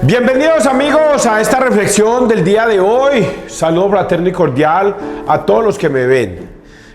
Bienvenidos amigos a esta reflexión del día de hoy. Saludo fraterno y cordial a todos los que me ven.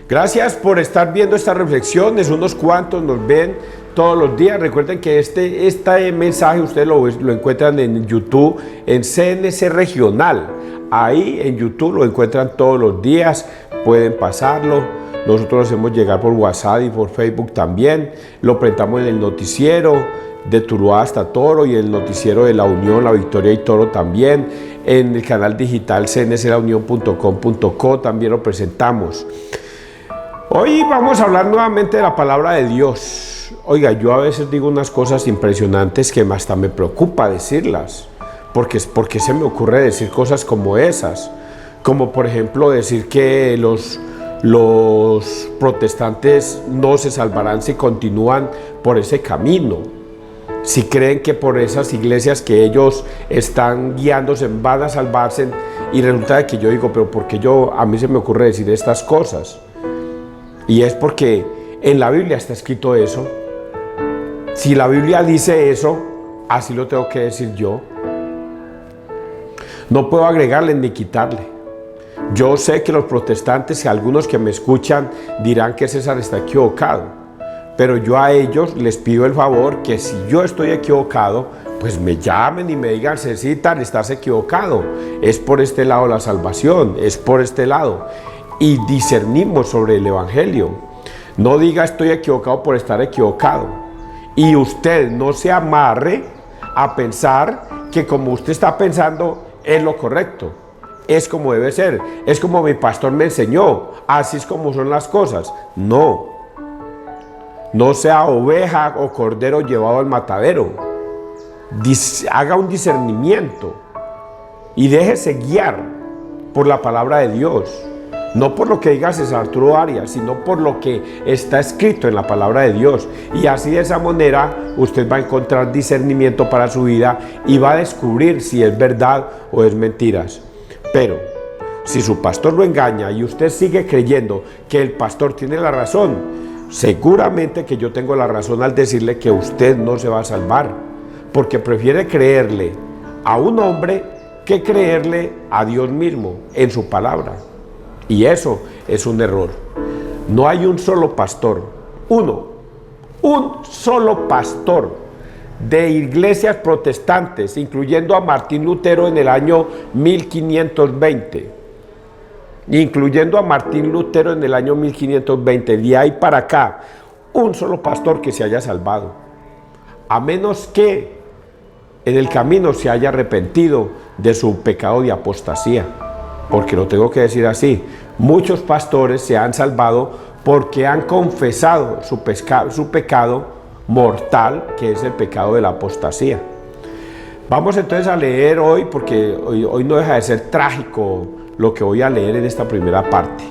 Gracias por estar viendo estas reflexiones. Unos cuantos nos ven todos los días. Recuerden que este mensaje ustedes lo encuentran en YouTube, en CNC Regional. Ahí en YouTube lo encuentran todos los días. Pueden pasarlo. Nosotros lo hacemos llegar por WhatsApp y por Facebook también. Lo presentamos en el noticiero de Tuluá hasta Toro y el noticiero de La Unión, La Victoria y Toro también. En el canal digital cnclaunion.com.co también lo presentamos. Hoy vamos a hablar nuevamente de la palabra de Dios. Oiga, yo a veces digo unas cosas impresionantes que hasta me preocupa decirlas. Porque se me ocurre decir cosas como esas. Como por ejemplo decir que los protestantes no se salvarán si continúan por ese camino. Si creen que por esas iglesias que ellos están guiándose van a salvarse, y resulta que yo digo, pero ¿por qué a mí se me ocurre decir estas cosas? Y es porque en la Biblia está escrito eso. Si la Biblia dice eso, así lo tengo que decir yo. No puedo agregarle ni quitarle. Yo sé que los protestantes y algunos que me escuchan dirán que César está equivocado. Pero yo a ellos les pido el favor que si yo estoy equivocado, pues me llamen y me digan, Cecitar, estás equivocado. Es por este lado la salvación, es por este lado. Y discernimos sobre el Evangelio. No diga estoy equivocado por estar equivocado. Y usted no se amarre a pensar que como usted está pensando es lo correcto. Es como debe ser. Es como mi pastor me enseñó. Así es como son las cosas. No. No sea oveja o cordero llevado al matadero. Haga un discernimiento y déjese guiar por la palabra de Dios. No por lo que diga César Arturo Arias, sino por lo que está escrito en la palabra de Dios. Y así de esa manera usted va a encontrar discernimiento para su vida y va a descubrir si es verdad o es mentiras. Pero si su pastor lo engaña y usted sigue creyendo que el pastor tiene la razón, seguramente que yo tengo la razón al decirle que usted no se va a salvar, porque prefiere creerle a un hombre que creerle a Dios mismo en su palabra. Y eso es un error. No hay un solo pastor, un solo pastor de iglesias protestantes, incluyendo a Martín Lutero en el año 1520. Incluyendo a Martín Lutero en el año 1520, de ahí para acá, un solo pastor que se haya salvado, a menos que en el camino se haya arrepentido de su pecado de apostasía, porque lo tengo que decir así, muchos pastores se han salvado porque han confesado su pecado mortal, que es el pecado de la apostasía. Vamos entonces a leer hoy, porque hoy no deja de ser trágico lo que voy a leer en esta primera parte.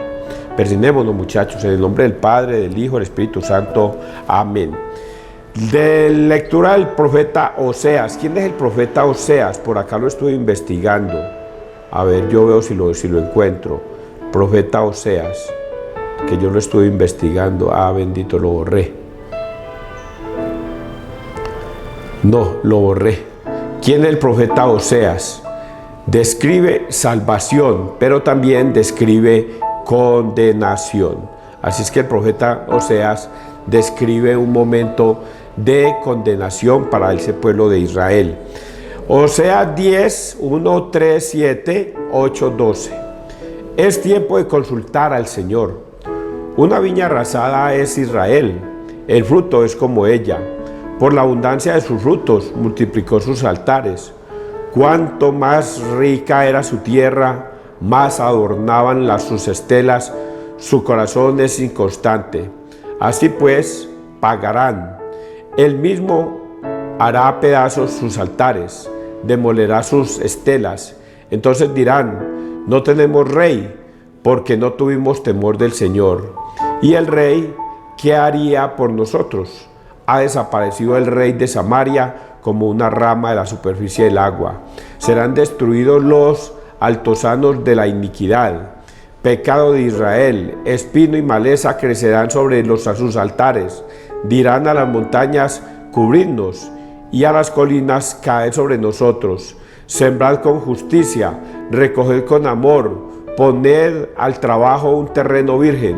Persignémonos, muchachos, en el nombre del Padre, del Hijo, del Espíritu Santo. Amén. De lectura del profeta Oseas. ¿Quién es el profeta Oseas? Por acá lo estoy investigando. A ver, yo veo si lo encuentro. Profeta Oseas, que yo lo estoy investigando. Ah, bendito, lo borré. No, lo borré. ¿Quién es el profeta Oseas? Describe salvación, pero también describe condenación. Así es que el profeta Oseas describe un momento de condenación para ese pueblo de Israel. Oseas 10, 1, 3, 7, 8, 12. Es tiempo de consultar al Señor. Una viña arrasada es Israel, el fruto es como ella. Por la abundancia de sus frutos multiplicó sus altares. Cuanto más rica era su tierra, más adornaban sus estelas, su corazón es inconstante. Así pues, pagarán. Él mismo hará a pedazos sus altares, demolerá sus estelas. Entonces dirán, no tenemos rey, porque no tuvimos temor del Señor. Y el rey, ¿qué haría por nosotros? Ha desaparecido el rey de Samaria como una rama de la superficie del agua. Serán destruidos los altosanos de la iniquidad. Pecado de Israel, espino y maleza crecerán sobre sus altares. Dirán a las montañas, cubridnos, y a las colinas caed sobre nosotros. Sembrad con justicia, recoged con amor, poned al trabajo un terreno virgen.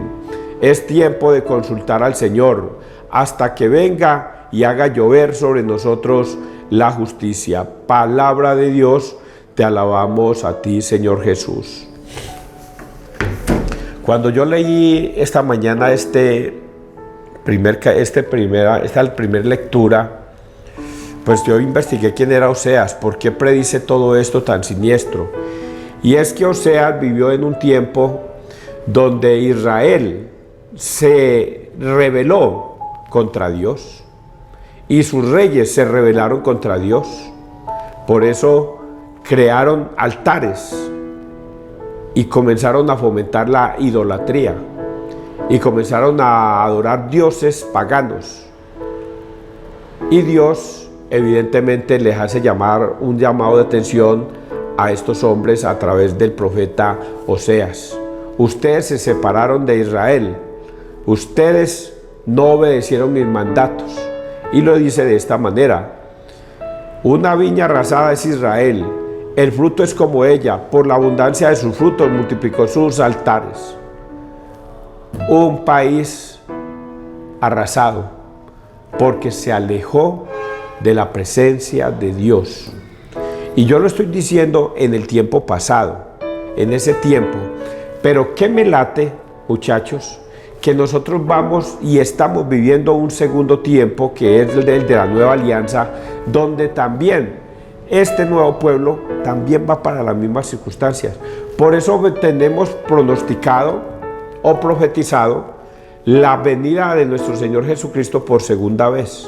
Es tiempo de consultar al Señor, hasta que venga y haga llover sobre nosotros la justicia. Palabra de Dios, te alabamos a ti, Señor Jesús. Cuando yo leí esta mañana esta primera lectura, pues yo investigué quién era Oseas, por qué predice todo esto tan siniestro. Y es que Oseas vivió en un tiempo donde Israel se rebeló contra Dios y sus reyes se rebelaron contra Dios. Por eso crearon altares y comenzaron a fomentar la idolatría y comenzaron a adorar dioses paganos. Y Dios evidentemente les hace un llamado de atención a estos hombres a través del profeta Oseas. Ustedes se separaron de Israel, ustedes no obedecieron mis mandatos. Y lo dice de esta manera: una viña arrasada es Israel, el fruto es como ella, por la abundancia de sus frutos multiplicó sus altares. Un país arrasado porque se alejó de la presencia de Dios. Y yo lo estoy diciendo en el tiempo pasado, en ese tiempo. Pero ¿qué me late, muchachos? Que nosotros vamos y estamos viviendo un segundo tiempo, que es el de la nueva alianza, donde también este nuevo pueblo también va para las mismas circunstancias. Por eso tenemos pronosticado o profetizado la venida de nuestro Señor Jesucristo por segunda vez.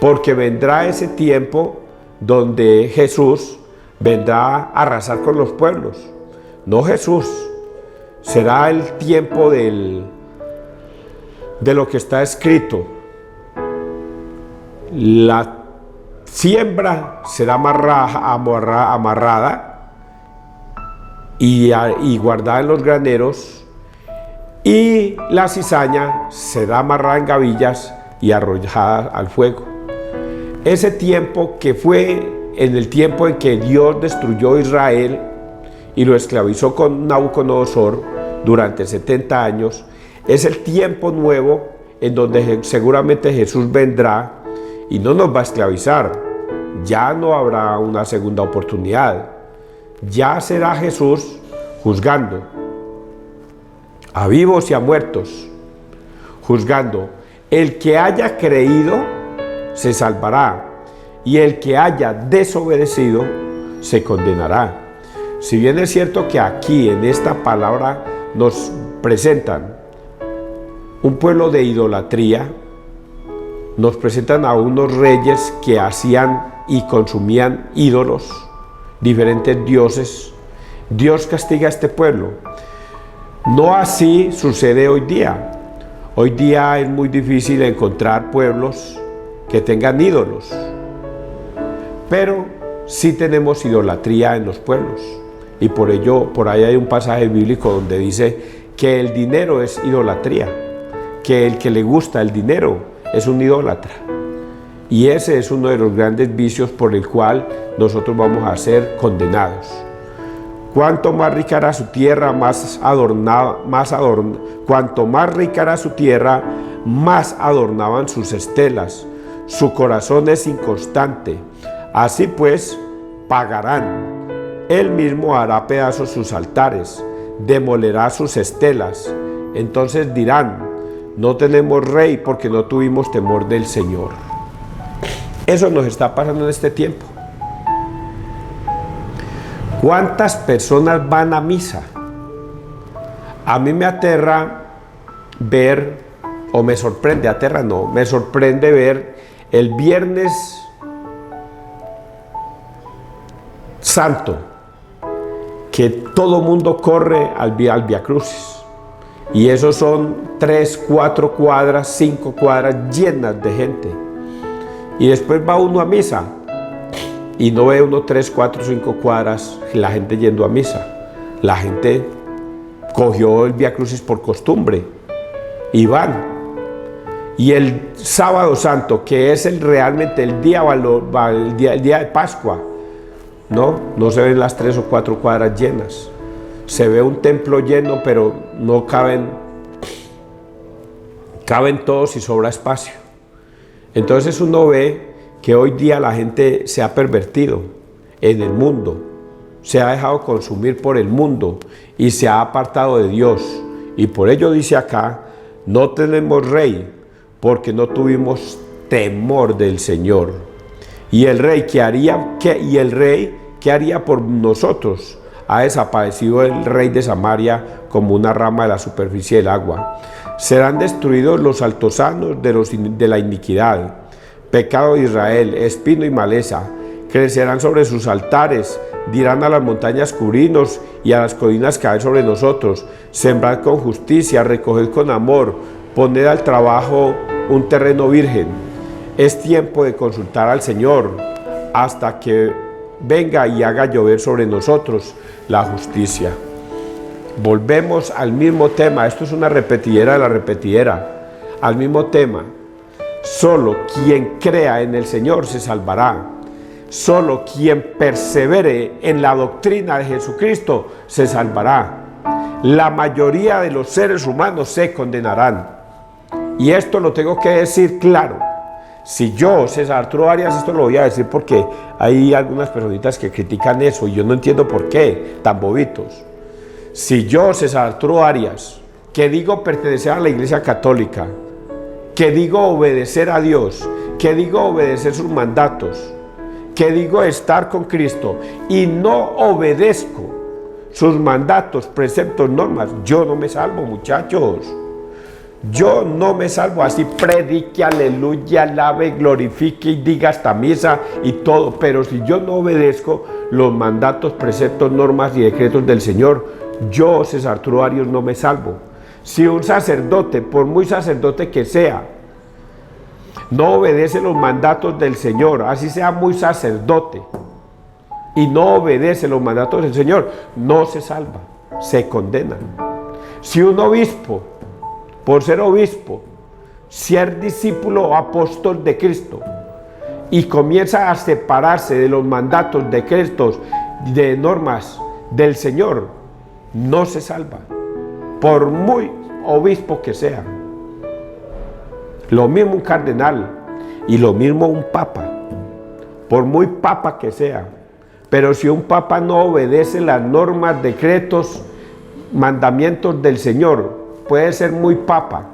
Porque vendrá ese tiempo donde Jesús vendrá a arrasar con los pueblos. No Jesús, será el tiempo de lo que está escrito. La siembra será amarrada y guardada en los graneros, y la cizaña será amarrada en gavillas y arrojada al fuego. Ese tiempo que fue en el tiempo en que Dios destruyó a Israel y lo esclavizó con Nabucodonosor durante 70 años, es el tiempo nuevo en donde seguramente Jesús vendrá y no nos va a esclavizar. Ya no habrá una segunda oportunidad. Ya será Jesús juzgando a vivos y a muertos, juzgando. El que haya creído se salvará, y el que haya desobedecido se condenará. Si bien es cierto que aquí en esta palabra nos presentan un pueblo de idolatría, nos presentan a unos reyes que hacían y consumían ídolos, diferentes dioses. Dios castiga a este pueblo. No así sucede hoy día. Hoy día es muy difícil encontrar pueblos que tengan ídolos, pero sí tenemos idolatría en los pueblos, y por ello por ahí hay un pasaje bíblico donde dice que el dinero es idolatría, que el que le gusta el dinero es un idólatra, y ese es uno de los grandes vicios por el cual nosotros vamos a ser condenados. Cuanto más rica era su tierra, cuanto más rica era su tierra, más adornaban sus estelas. Su corazón es inconstante. Así pues, pagarán. Él mismo hará pedazos sus altares, demolerá sus estelas. Entonces dirán: no tenemos rey porque no tuvimos temor del Señor. Eso nos está pasando en este tiempo. ¿Cuántas personas van a misa? A mí me aterra ver, o me sorprende, me sorprende ver el Viernes Santo, que todo mundo corre al Via Crucis. Y esos son 3, 4 cuadras, 5 cuadras llenas de gente. Y después va uno a misa y no ve uno 3, 4, 5 cuadras la gente yendo a misa. La gente cogió el Via Crucis por costumbre y van. Y el sábado santo, que es realmente el día de Pascua, no se ven las 3 o 4 cuadras llenas. Se ve un templo lleno, pero no caben todos y sobra espacio. Entonces uno ve que hoy día la gente se ha pervertido en el mundo, se ha dejado consumir por el mundo y se ha apartado de Dios. Y por ello dice acá, no tenemos rey, porque no tuvimos temor del Señor. Y el rey, ¿qué haría por nosotros? Ha desaparecido el rey de Samaria como una rama de la superficie del agua. Serán destruidos los altosanos de la iniquidad. Pecado de Israel, espino y maleza, crecerán sobre sus altares. Dirán a las montañas, cubrirnos, y a las colinas, caer sobre nosotros. Sembrad con justicia, recoged con amor, poned al trabajo un terreno virgen. Es tiempo de consultar al Señor hasta que venga y haga llover sobre nosotros la justicia. Volvemos al mismo tema. Esto es una repetidera de la repetidera. Al mismo tema. Solo quien crea en el Señor se salvará. Solo quien persevere en la doctrina de Jesucristo se salvará. La mayoría de los seres humanos se condenarán. Y esto lo tengo que decir claro. Si yo, César Arturo Arias, esto lo voy a decir porque hay algunas personitas que critican eso y yo no entiendo por qué, tan bobitos. Si yo, César Arturo Arias, que digo pertenecer a la Iglesia Católica, que digo obedecer a Dios, que digo obedecer sus mandatos, que digo estar con Cristo y no obedezco sus mandatos, preceptos, normas, yo no me salvo, muchachos. Yo no me salvo. Así predique, aleluya, alabe, glorifique y diga hasta misa y todo, pero si yo no obedezco los mandatos, preceptos, normas y decretos del Señor, yo, César Arturo Arias, no me salvo. Si un sacerdote, por muy sacerdote que sea, no obedece los mandatos del Señor, así sea muy sacerdote, y no obedece los mandatos del Señor, no se salva, se condena. Si un obispo, por ser obispo, ser discípulo o apóstol de Cristo, y comienza a separarse de los mandatos, decretos, de normas del Señor, no se salva, por muy obispo que sea. Lo mismo un cardenal y lo mismo un papa, por muy papa que sea. Pero si un papa no obedece las normas, decretos, mandamientos del Señor, puede ser muy papa,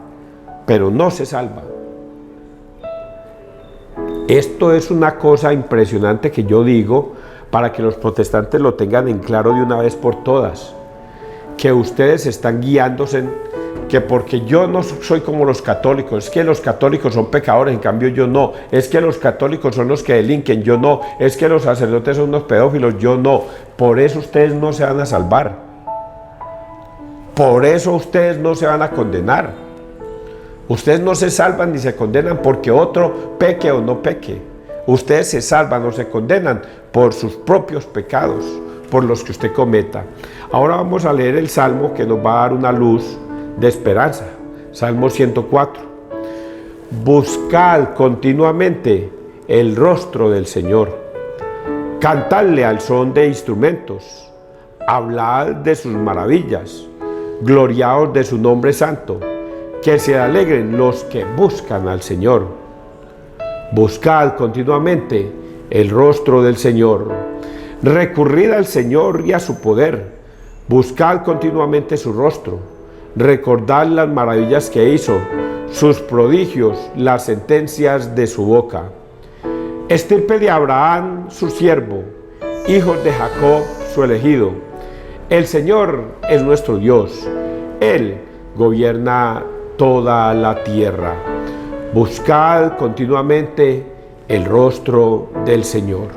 pero no se salva. Esto es una cosa impresionante que yo digo para que los protestantes lo tengan en claro de una vez por todas, que ustedes están guiándose que porque yo no soy como los católicos, es que los católicos son pecadores, en cambio yo no, es que los católicos son los que delinquen, yo no, es que los sacerdotes son unos pedófilos, yo no. Por eso ustedes no se van a salvar, por eso ustedes no se van a condenar. Ustedes no se salvan ni se condenan porque otro peque o no peque. Ustedes se salvan o se condenan por sus propios pecados, por los que usted cometa. Ahora vamos a leer el Salmo que nos va a dar una luz de esperanza. Salmo 104. Buscad continuamente el rostro del Señor. Cantadle al son de instrumentos. Hablad de sus maravillas. Gloriaos de su nombre santo. Que se alegren los que buscan al Señor. Buscad continuamente el rostro del Señor. Recurrid al Señor y a su poder. Buscad continuamente su rostro. Recordad las maravillas que hizo, sus prodigios, las sentencias de su boca. Estirpe de Abraham, su siervo, hijos de Jacob, su elegido. El Señor es nuestro Dios. Él gobierna toda la tierra. Buscad continuamente el rostro del Señor.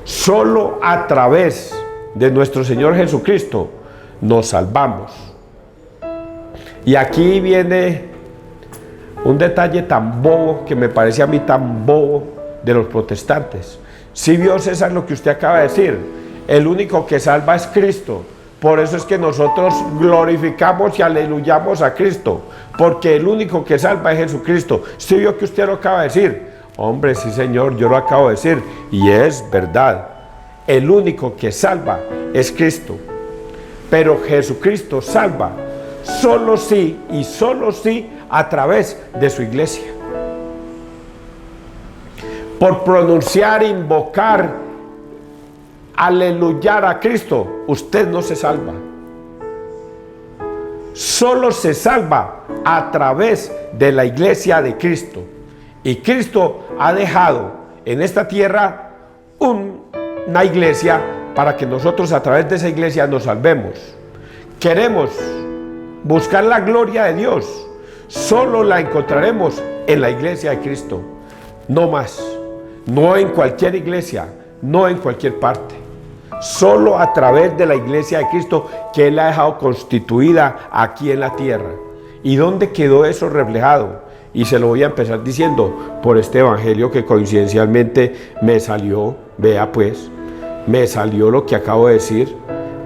Solo a través de nuestro Señor Jesucristo nos salvamos. Y aquí viene un detalle tan bobo, que me parece a mí tan bobo, de los protestantes. Si vio, César, lo que usted acaba de decir, el único que salva es Cristo. Por eso es que nosotros glorificamos y aleluyamos a Cristo, porque el único que salva es Jesucristo. ¿Sí vio que usted lo acaba de decir? Hombre, sí señor, yo lo acabo de decir, y es verdad. El único que salva es Cristo. Pero Jesucristo salva solo sí y solo sí a través de su iglesia. Por pronunciar, invocar, aleluyar a Cristo, usted no se salva. Solo se salva a través de la iglesia de Cristo. Y Cristo ha dejado en esta tierra una iglesia para que nosotros a través de esa iglesia nos salvemos. Queremos buscar la gloria de Dios, solo la encontraremos en la iglesia de Cristo, no más, no en cualquier iglesia, no en cualquier parte, solo a través de la iglesia de Cristo que Él ha dejado constituida aquí en la tierra. ¿Y dónde quedó eso reflejado? Y se lo voy a empezar diciendo por este evangelio que coincidencialmente me salió, vea pues, me salió lo que acabo de decir,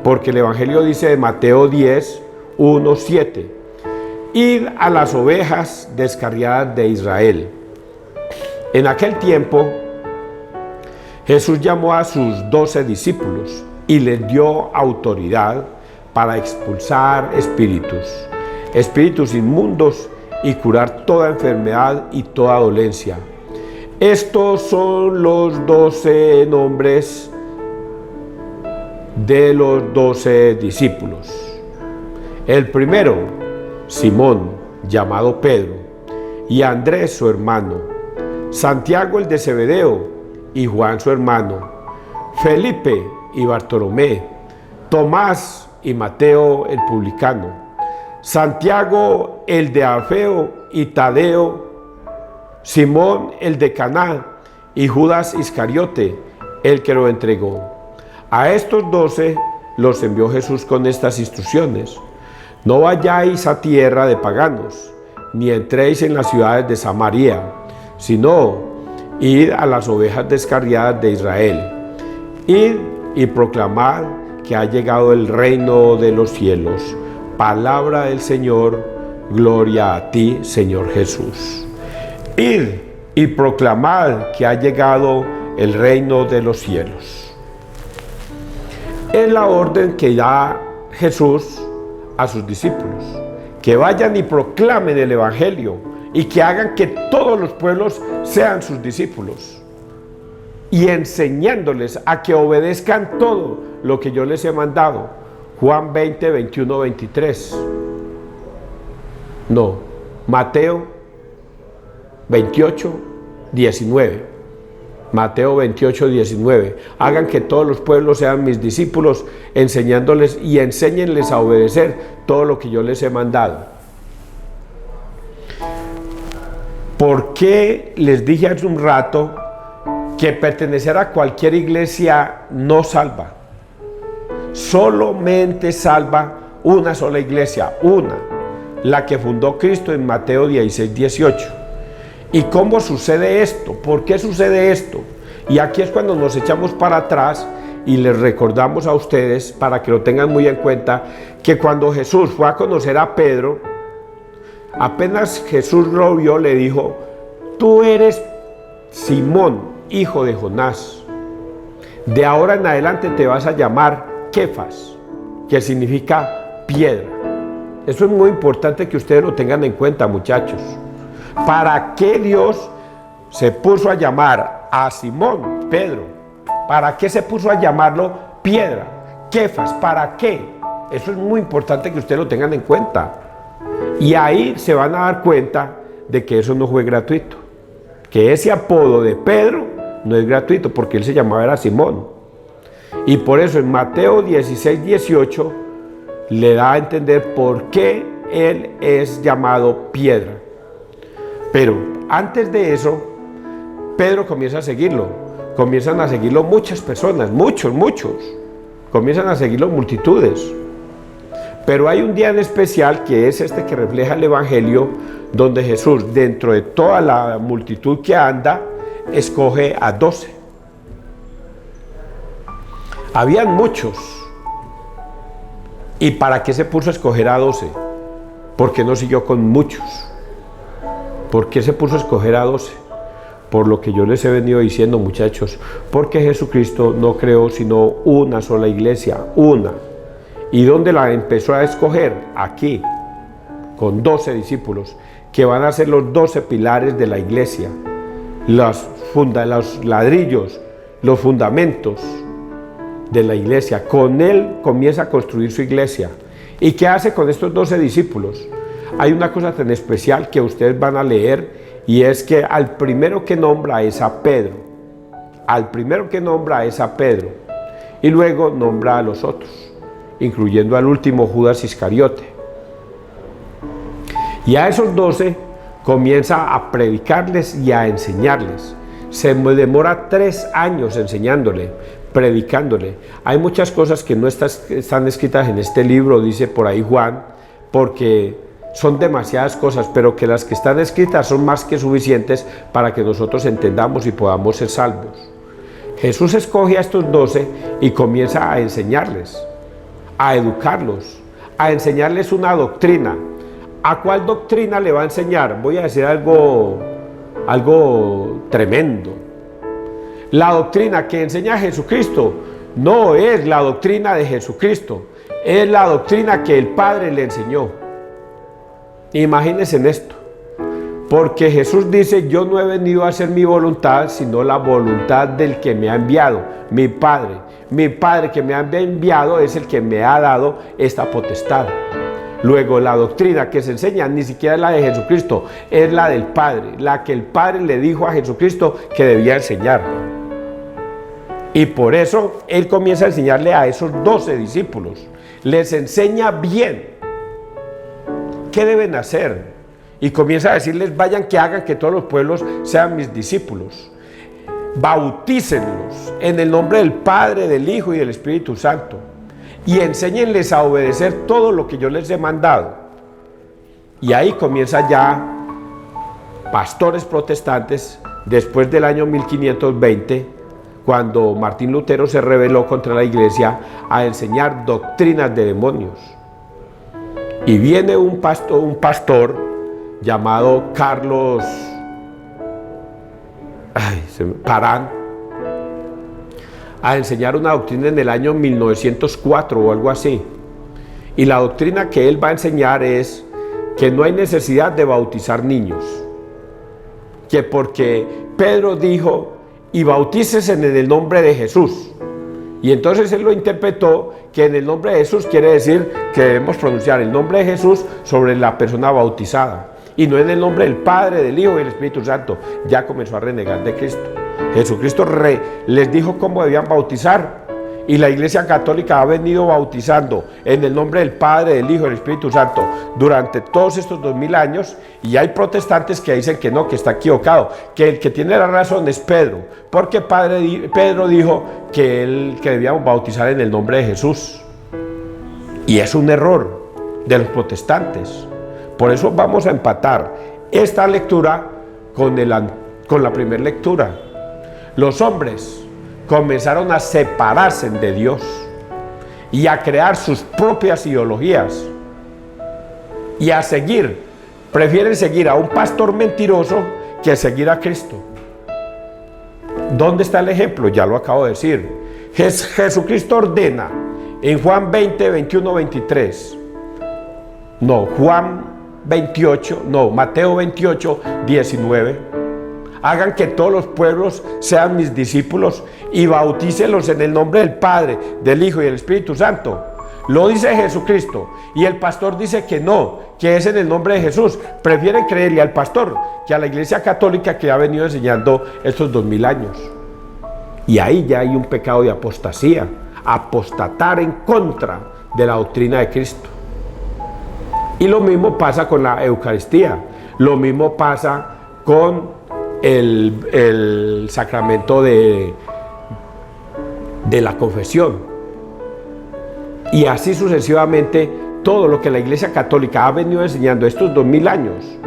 porque el evangelio dice de Mateo 10, 1, 7, id a las ovejas descarriadas de Israel. En aquel tiempo Jesús llamó a sus 12 discípulos y les dio autoridad para expulsar espíritus inmundos y curar toda enfermedad y toda dolencia. Estos son los 12 nombres de los 12 discípulos. El primero, Simón, llamado Pedro, y Andrés su hermano, Santiago el de Zebedeo y Juan su hermano, Felipe y Bartolomé, Tomás y Mateo el publicano, Santiago el de Alfeo y Tadeo, Simón el de Caná y Judas Iscariote, el que lo entregó. A estos 12 los envió Jesús con estas instrucciones: no vayáis a tierra de paganos, ni entréis en las ciudades de Samaria, sino id a las ovejas descarriadas de Israel. Id y proclamad que ha llegado el reino de los cielos. Palabra del Señor, gloria a ti, Señor Jesús. Id y proclamad que ha llegado el reino de los cielos. Es la orden que da Jesús a sus discípulos, que vayan y proclamen el evangelio y que hagan que todos los pueblos sean sus discípulos, y enseñándoles a que obedezcan todo lo que yo les he mandado. Juan 20, 21, 23. No, Mateo 28, 19. Mateo 28, 19. Hagan que todos los pueblos sean mis discípulos, enseñándoles y enséñenles a obedecer todo lo que yo les he mandado. ¿Por qué les dije hace un rato que pertenecer a cualquier iglesia no salva? Solamente salva una sola iglesia, una, la que fundó Cristo en Mateo 16, 18. ¿Y cómo sucede esto? ¿Por qué sucede esto? Y aquí es cuando nos echamos para atrás y les recordamos a ustedes, para que lo tengan muy en cuenta, que cuando Jesús fue a conocer a Pedro, apenas Jesús lo vio, le dijo: tú eres Simón, hijo de Jonás. De ahora en adelante te vas a llamar Kefas, que significa piedra. Eso es muy importante que ustedes lo tengan en cuenta, muchachos. ¿Para qué Dios se puso a llamar a Simón, Pedro? ¿Para qué se puso a llamarlo piedra, Kefas? ¿Para qué? Eso es muy importante que ustedes lo tengan en cuenta. Y ahí se van a dar cuenta de que eso no fue gratuito, que ese apodo de Pedro no es gratuito, porque él se llamaba era Simón. Y por eso en Mateo 16, 18 le da a entender por qué él es llamado piedra. Pero antes de eso, Pedro comienza a seguirlo. Comienzan a seguirlo muchas personas, muchos. Comienzan a seguirlo multitudes. Pero hay un día en especial, que es este que refleja el evangelio, donde Jesús, dentro de toda la multitud que anda, escoge a 12. Habían muchos, ¿Y para qué se puso a escoger a 12? ¿Por qué no siguió con muchos? ¿Por qué se puso a escoger a 12? Por lo que yo les he venido diciendo, muchachos, porque Jesucristo no creó sino una sola iglesia, una. ¿Y dónde la empezó a escoger? Aquí, con 12 discípulos, que van a ser los 12 pilares de la iglesia, los ladrillos, los fundamentos de la iglesia. Con él comienza a construir su iglesia. ¿Y qué hace con estos 12 discípulos? Hay una cosa tan especial que ustedes van a leer, y es que al primero que nombra es a Pedro. Al primero que nombra es a Pedro. Y luego nombra a los otros, incluyendo al último, Judas Iscariote. Y a esos 12 comienza a predicarles y a enseñarles. Se demora 3 años enseñándole, predicándole. Hay muchas cosas que no están escritas en este libro, dice por ahí Juan, porque son demasiadas cosas, pero que las que están escritas son más que suficientes para que nosotros entendamos y podamos ser salvos. Jesús escoge a estos 12 y comienza a enseñarles, a educarlos, a enseñarles una doctrina. ¿A cuál doctrina le va a enseñar? Voy a decir algo tremendo. La doctrina que enseña Jesucristo no es la doctrina de Jesucristo, es la doctrina que el Padre le enseñó. Imagínense en esto, porque Jesús dice: yo no he venido a hacer mi voluntad, sino la voluntad del que me ha enviado, mi Padre. Mi Padre que me ha enviado es el que me ha dado esta potestad. Luego, la doctrina que se enseña ni siquiera es la de Jesucristo, es la del Padre, la que el Padre le dijo a Jesucristo que debía enseñar. Y por eso Él comienza a enseñarle a esos 12 discípulos, les enseña bien qué deben hacer, y comienza a decirles: vayan, que hagan que todos los pueblos sean mis discípulos, bautícenlos en el nombre del Padre, del Hijo y del Espíritu Santo, y enséñenles a obedecer todo lo que yo les he mandado. Y ahí comienza ya pastores protestantes, después del año 1520, cuando Martín Lutero se rebeló contra la iglesia, a enseñar doctrinas de demonios. Y viene un pastor llamado Carlos Parán a enseñar una doctrina en el año 1904 o algo así. Y la doctrina que él va a enseñar es que no hay necesidad de bautizar niños, que porque Pedro dijo: y bautícese en el nombre de Jesús. Y entonces él lo interpretó que en el nombre de Jesús quiere decir que debemos pronunciar el nombre de Jesús sobre la persona bautizada, y no en el nombre del Padre, del Hijo y del Espíritu Santo. Ya comenzó a renegar de Cristo. Jesucristo les dijo cómo debían bautizar, y la Iglesia Católica ha venido bautizando en el nombre del Padre, del Hijo y del Espíritu Santo durante todos estos 2000 años, y hay protestantes que dicen que no, que está equivocado, que el que tiene la razón es Pedro, porque Pedro dijo que debíamos bautizar en el nombre de Jesús, y es un error de los protestantes. Por eso vamos a empatar esta lectura con la primera lectura. Los hombres comenzaron a separarse de Dios y a crear sus propias ideologías y a prefieren seguir a un pastor mentiroso que seguir a Cristo. ¿Dónde está el ejemplo? Ya lo acabo de decir. Jesucristo ordena en Juan 20, 21, 23. Mateo 28, 19. Hagan que todos los pueblos sean mis discípulos y bautícelos en el nombre del Padre, del Hijo y del Espíritu Santo. Lo dice Jesucristo, y el pastor dice que no, que es en el nombre de Jesús. Prefieren creerle al pastor que a la Iglesia Católica, que ha venido enseñando estos 2000 años. Y ahí ya hay un pecado de apostasía, apostatar en contra de la doctrina de Cristo. Y lo mismo pasa con la Eucaristía, lo mismo pasa con el sacramento de la confesión, y así sucesivamente. Todo lo que la Iglesia Católica ha venido enseñando estos 2000 años,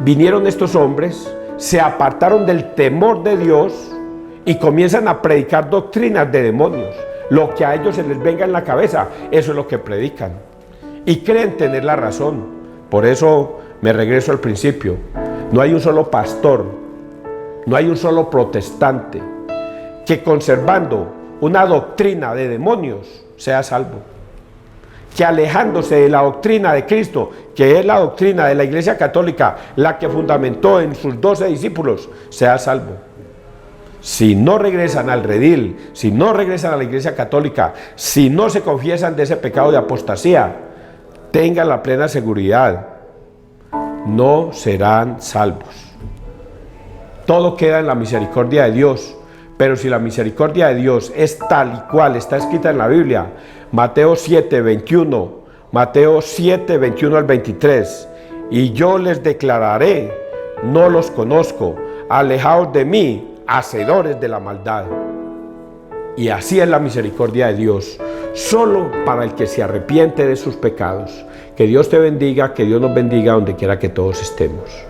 vinieron estos hombres, se apartaron del temor de Dios y comienzan a predicar doctrinas de demonios, lo que a ellos se les venga en la cabeza, eso es lo que predican. Y creen tener la razón. Por eso me regreso al principio. No hay un solo pastor, no hay un solo protestante que conservando una doctrina de demonios sea salvo. Que alejándose de la doctrina de Cristo, que es la doctrina de la Iglesia Católica, la que fundamentó en sus 12 discípulos, sea salvo. Si no regresan al redil, si no regresan a la Iglesia Católica, si no se confiesan de ese pecado de apostasía, tengan la plena seguridad, no serán salvos. Todo queda en la misericordia de Dios. Pero si la misericordia de Dios es tal y cual está escrita en la Biblia, Mateo 7, 21, Mateo 7, 21 al 23, y yo les declararé, no los conozco, alejaos de mí, hacedores de la maldad. Y así es la misericordia de Dios, solo para el que se arrepiente de sus pecados. Que Dios te bendiga, que Dios nos bendiga donde quiera que todos estemos.